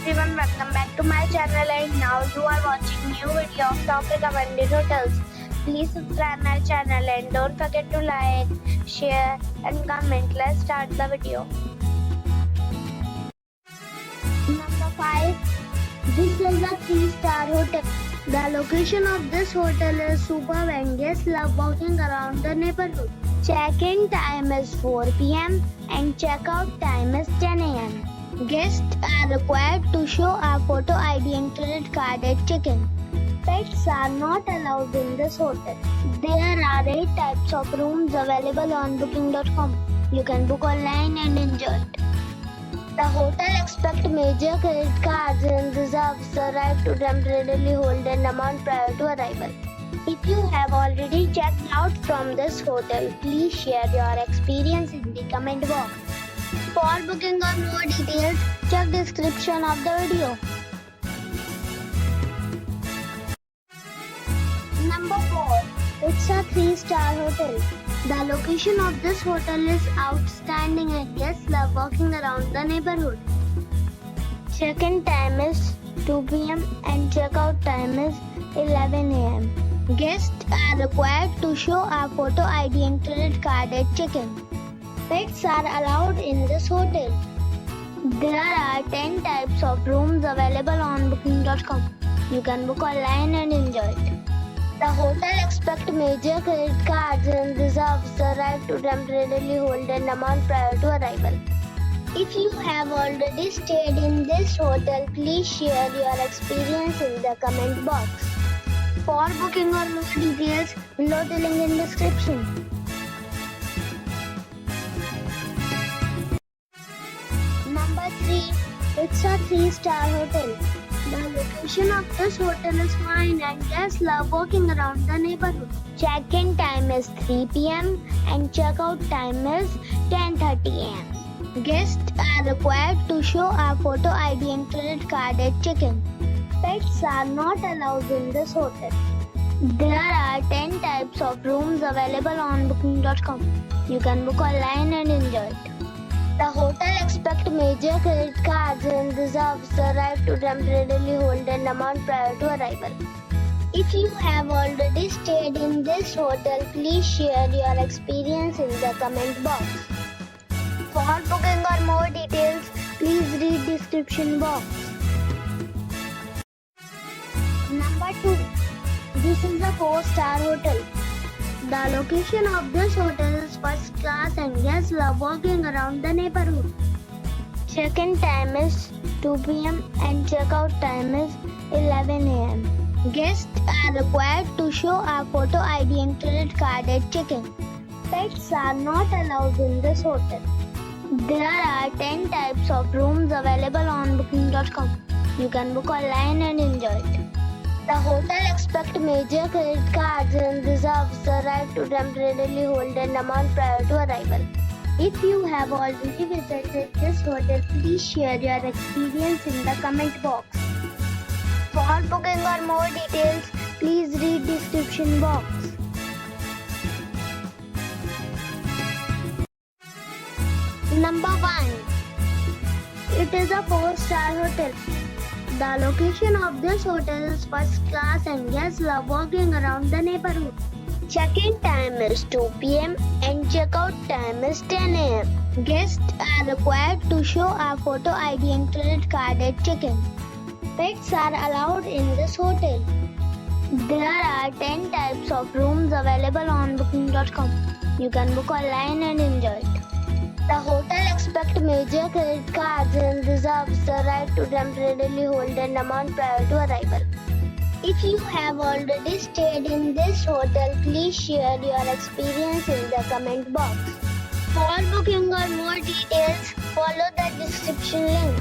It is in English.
everyone, welcome back to my channel, and now you are watching new video of top recommended hotels. Please subscribe my channel and don't forget to like, share and comment. Let's start the video. Number 5. This is a 3-star hotel. The location of this hotel is superb and guests love walking around the neighborhood. Check-in time is 4 p.m. and check-out time is 10 a.m. Guests are required to show a photo ID and credit card at check-in. Pets are not allowed in this hotel. There are 8 types of rooms available on booking.com. You can book online and enjoy it. The hotel expects major credit cards and reserves the right to temporarily hold an amount prior to arrival. If you have already checked out from this hotel, please share your experience in the comment box. For booking or more details, check description of the video. Number 4. It's a 3-star hotel. The location of this hotel is outstanding and guests love walking around the neighborhood. Check-in time is 2 p.m. and check-out time is 11 a.m. Guests are required to show a photo ID and credit card at check-in. Pets are allowed in this hotel. There are 10 types of rooms available on booking.com. You can book online and enjoy it. The hotel expects major credit cards and reserves the right to temporarily hold an amount prior to arrival. If you have already stayed in this hotel, please share your experience in the comment box. For booking or more details, below the link in description. Number 3. It's a 3-star hotel. The location of this hotel is fine and guests love walking around the neighborhood. Check-in time is 3 p.m. and check-out time is 10:30 a.m. Guests are required to show a photo ID and credit card at check-in. Pets are not allowed in this hotel. There are 10 types of rooms available on booking.com. You can book online and enjoy it. The hotel expects major credit cards and reserves the right to temporarily hold an amount prior to arrival. If you have already stayed in this hotel, please share your experience in the comment box. For booking or more details, please read description box. Number 2. This is a 4-star hotel. The location of this hotel is first class and guests love walking around the neighborhood. Check-in time is 2 p.m. and check-out time is 11 a.m. Guests are required to show a photo ID and credit card at check-in. Pets are not allowed in this hotel. There are 10 types of rooms available on booking.com. You can book online and enjoy it. The hotel expects major credit cards and reserves the right to temporarily hold an amount prior to arrival. If you have already visited this hotel, please share your experience in the comment box. For booking or more details, please read description box. Number 1. It is a 4-star hotel. The location of this hotel is first class and guests love walking around the neighborhood. Check-in time is 2 p.m. and check-out time is 10 a.m. Guests are required to show a photo ID and credit card at check-in. Pets are allowed in this hotel. There are 10 types of rooms available on booking.com. You can book online and enjoy it. The hotel expects major credit cards and reserves the right to temporarily hold an amount prior to arrival. If you have already stayed in this hotel, please share your experience in the comment box. For booking or more details, follow the description link.